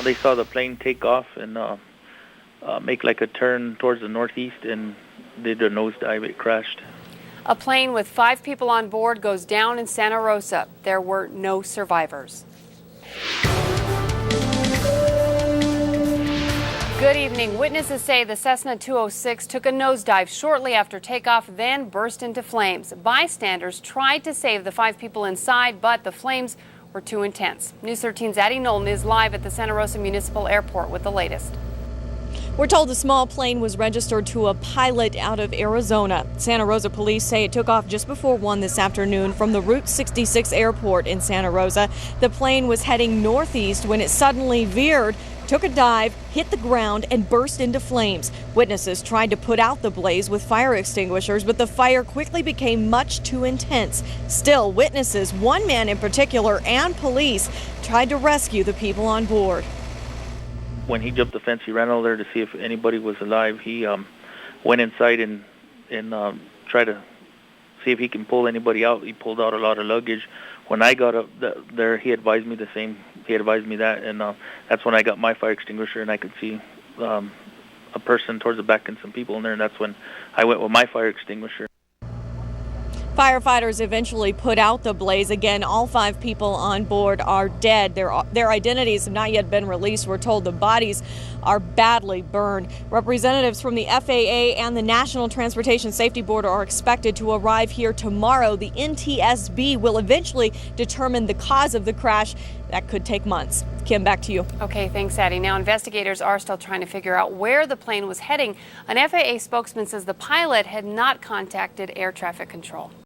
They saw the plane take off and make like a turn towards the northeast and did a nosedive. It crashed. A plane with 5 people on board goes down in Santa Rosa. There were no survivors. Good evening. Witnesses say the Cessna 206 took a nosedive shortly after takeoff, then burst into flames. Bystanders tried to save the 5 people inside, but the flames were too intense. News 13's Addie Nolan is live at the Santa Rosa Municipal Airport with the latest. We're told the small plane was registered to a pilot out of Arizona. Santa Rosa police say it took off just before 1 this afternoon from the Route 66 airport in Santa Rosa. The plane was heading northeast when it suddenly veered, took a dive, hit the ground, and burst into flames. Witnesses tried to put out the blaze with fire extinguishers, but the fire quickly became much too intense. Still, witnesses, one man in particular, and police tried to rescue the people on board. When he jumped the fence, he ran over there to see if anybody was alive. He went inside and tried to see if he can pull anybody out. He pulled out a lot of luggage. When I got up there, he advised me the same. He advised me that, and that's when I got my fire extinguisher, and I could see a person towards the back and some people in there, and that's when I went with my fire extinguisher. Firefighters eventually put out the blaze. Again, all 5 people on board are dead. Their identities have not yet been released. We're told the bodies are badly burned. Representatives from the FAA and the National Transportation Safety Board are expected to arrive here tomorrow. The NTSB will eventually determine the cause of the crash. That could take months. Kim, back to you. Okay, thanks, Addie. Now, investigators are still trying to figure out where the plane was heading. An FAA spokesman says the pilot had not contacted air traffic control.